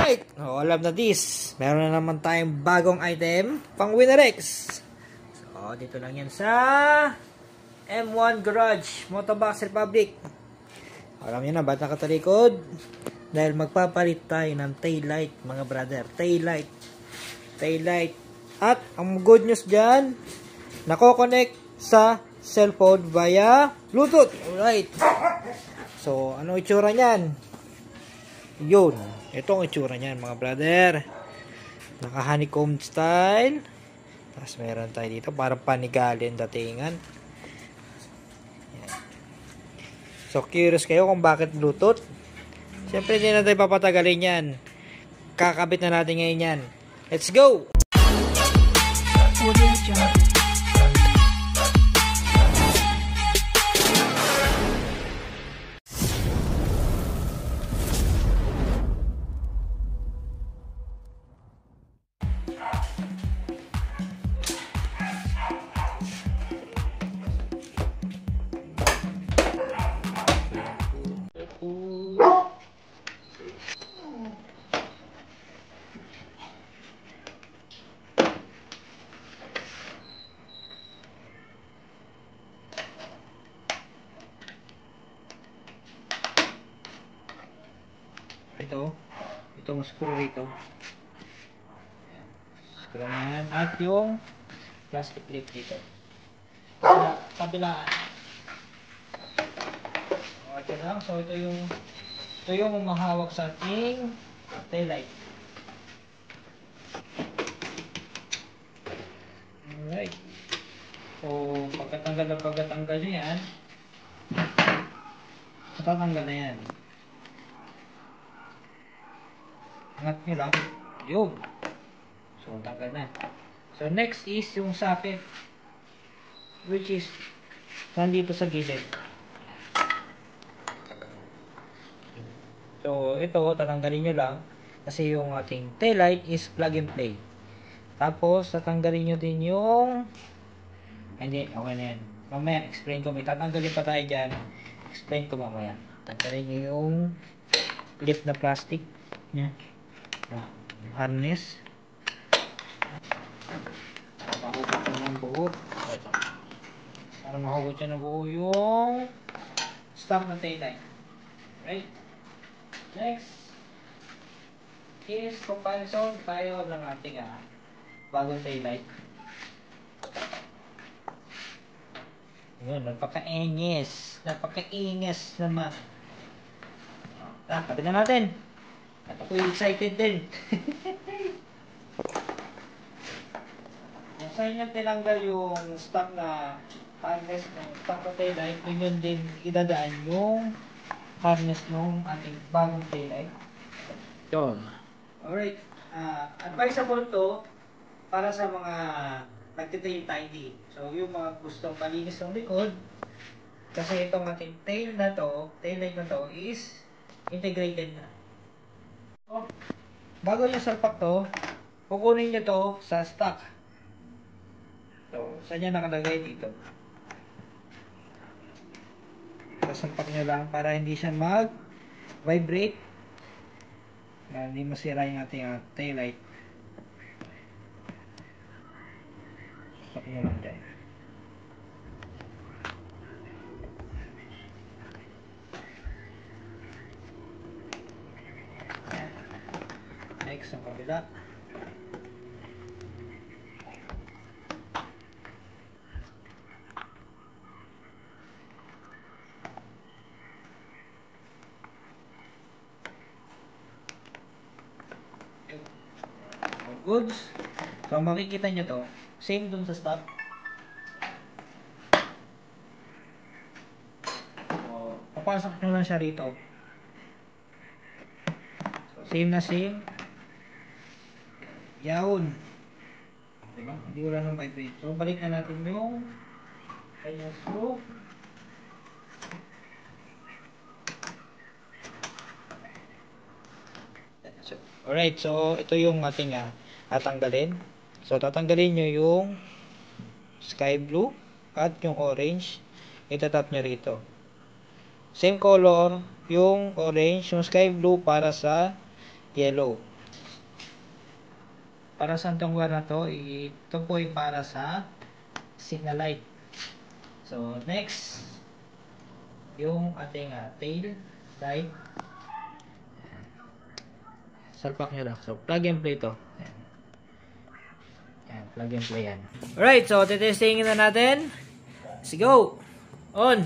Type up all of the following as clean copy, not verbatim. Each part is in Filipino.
Alright, alam na this. Meron na naman tayong bagong item pang Winnerex. So, dito lang yan sa M1 Garage Motobox Republic. Alam niyo na ba't nakatalikod? Dahil magpapalit tayo ng taillight, mga brother. Taillight. At ang good news dyan, nako-connect sa cellphone via Bluetooth. Alright. So, ano itsura niyan? Yun. Ito ang itsura niyan, mga brother. Naka-honeycomb style. Tapos meron tayo dito, parang panigalin datingan. Yan. So, curious kayo kung bakit Bluetooth? Siyempre, hindi na tayo papatagalin yan. Kakabit na natin ngayon yan. Let's go! Itong screw rito. Screw na yan. At yung plastic clip dito. Sa kabilaan. Okay lang. So ito yung mahawak sa ating taillight. Alright. So pagkatanggal nyo yan, matatanggal na yan. Angat nyo lang. Yun. So, tanggal na. So, next is yung socket. Which is nandito sa gilid. So, ito, tatanggalin nyo lang. Kasi yung ating taillight is plug and play. Tapos, tatanggalin nyo din yung... Hindi, okay na yan. Mamaya, explain ko. May tatanggalin pa tayo dyan. Explain ko mamaya. Tanggalin nyo yung clip na plastic. Yan. Harness. Mahugot siya ng buo. Para mahugot siya ng buo yung stock ng taillight. Right? Next is comparison tayo ng ating bagong taillight. Yun, napaka-ingis naman. Kapit na natin. At ako'y excited din. Kung sa inyo tinanggal yung stock na harness ng stock na taillight, yun din idadaan yung harness ng ating bagong taillight. Yun. Alright. Advisable to para sa mga nagtitail tidy. So, yung mga gustong malinis ng likod, kasi itong ating taillight na to is integrated na. Bago nyo salpak to, kukunin nyo to sa stock. So, saan nyo nakalagay dito? Sasalpak nyo lang para hindi siya mag-vibrate. Hindi masira yung ating taillight. Salpak nyo lang dyan. Next, ang kabila. Goods. So, makikita nyo to. Same dun sa stock. So, papasok nyo lang siya rito. So, same na same. Yawn. Diba? Hindi wala nang vibrate. So, balik na natin yung kanyang screw. Alright, so ito yung ating tatanggalin. So, tatanggalin nyo yung sky blue at yung orange. Itatap nyo rito. Same color, yung orange, yung sky blue para sa yellow. para sa itong wire na to, ito po ay para sa signal light. So, next, yung ating tail light. Salpak nyo lang. So, plug and play to. Ayan. Ayan, plug and play yan. Alright, so titestingin na natin. Let's go! On!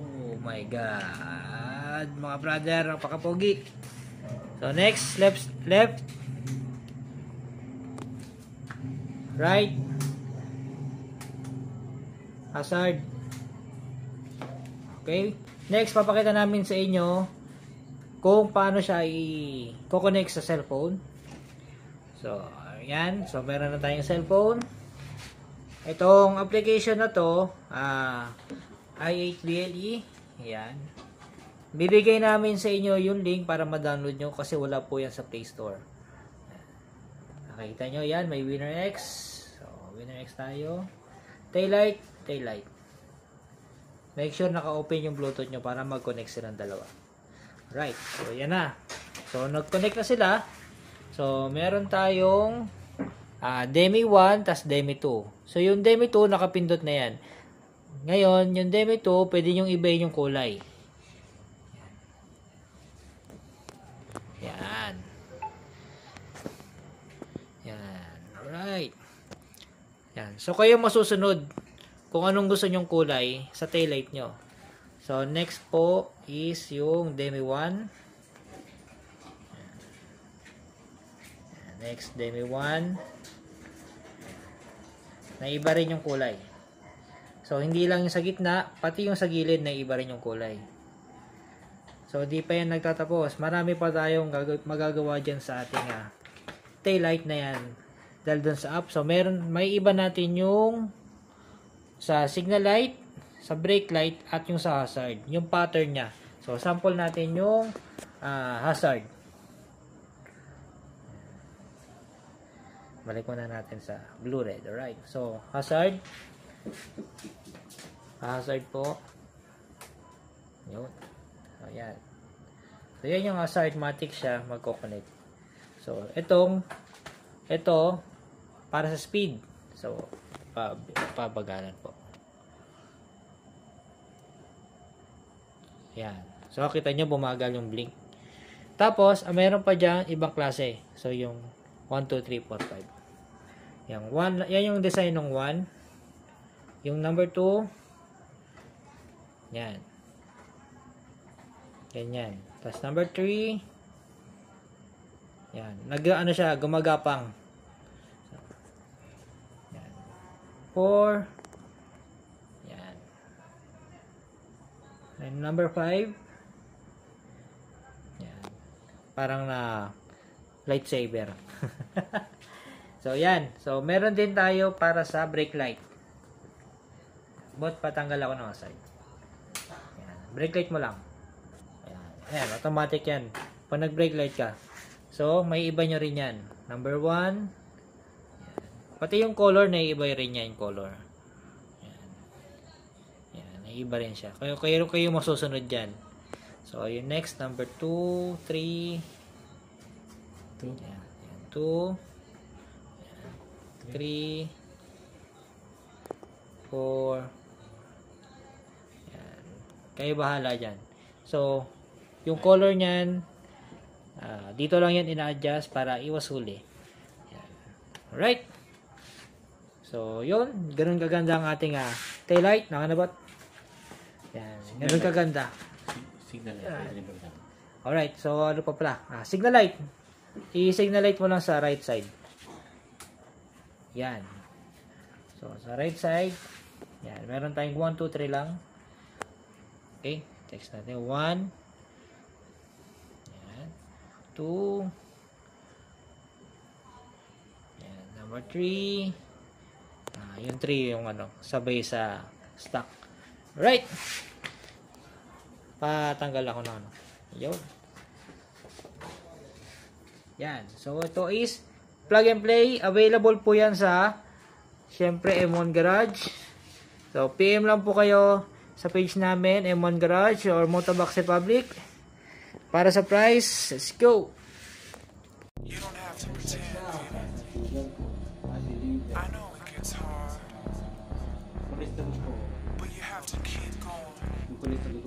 Oh my God! Mga brother, napakapogi. So, next, left, right, hazard. Okay? Next, papakita namin sa inyo kung paano siya i-connect sa cellphone. So, ayan. So, meron na tayong cellphone. Itong application na to, i8BLE. Ayan. Bibigay namin sa inyo yung link para ma-download nyo kasi wala po yan sa Play Store. Nakikita nyo yan, may WinnerX. So, WinnerX tayo. Taillight. Make sure naka-open yung Bluetooth nyo para mag-connect silang dalawa. Right, so yan na. So, nag-connect na sila. So, meron tayong Demi 1 tas Demi 2. So, yung Demi 2 nakapindot na yan. Ngayon, yung Demi 2, pwede nyo ibahin yung kulay. Yan. Alright. Yan. So, kayo masusunod kung anong gusto nyong kulay sa taillight nyo. So, next po is yung Demi 1. Next, Demi 1. Naiba rin yung kulay. So, hindi lang yung sa gitna, pati yung sa gilid naiba rin yung kulay. So, di pa yan nagtatapos. Marami pa tayong magagawa dyan sa ating taillight na yan. Dahil dun sa app. So, may iba natin yung sa signal light, sa brake light, at yung sa hazard. Yung pattern niya. So, sample natin yung hazard. Balik muna natin sa blue-red. Alright. So, hazard. Hazard po. Yun. So, yan. So, yan yung hazard-matic siya magko-connect. So, ito, para sa speed. So, pabagalan po. Yan. So, kita nyo, bumagal yung blink. Tapos, mayroon pa dyan ibang klase. So, yung 1, 2, 3, 4, 5. Yan, yung design ng 1. Yung number 2. Yan. Ganyan. Tapos number 3. Yan. Ano siya, gumagapang. So, yan. 4. Yan. And number 5. Yan. Parang na lightsaber. So, yan. So, meron din tayo para sa brake light. But, patanggal ako ng side. Yan. Brake light mo lang. Ayan, automatic yan. Pag nag-brake light ka. So, may iba nyo rin yan. Number 1. Pati yung color, naiiba rin yan yung color. Ayan. Ayan, naiiba rin siya. Kayo masusunod dyan. So, yung next, number 2, 3. 2. Ayan, 2. 3. 4. Ayan. Kayo bahala dyan. So, yung color niyan, dito lang yan ina-adjust para iwas huli. Yan. Alright. So, yun. Ganun kaganda ang ating taillight. Nakanabot. Yan. Ganun kaganda. Signal light. Alright. So, ano pa pala? Signal light. I-signal light mo lang sa right side. Yan. So, sa right side. Yan. Meron tayong 1, 2, 3 lang. Okay. Text natin. 1. 2. Yan, number 3. Yung 3 yung sabay sa stock. Right. Patanggal ako ng Yun. Yan. So, ito is plug and play. Available po yan sa syempre M1 Garage. So, PM lang po kayo sa page namin, M1 Garage or Motobox Republic. Para sa price, let's go. You don't have to pretend, baby. I know it gets hard, but you have to keep going.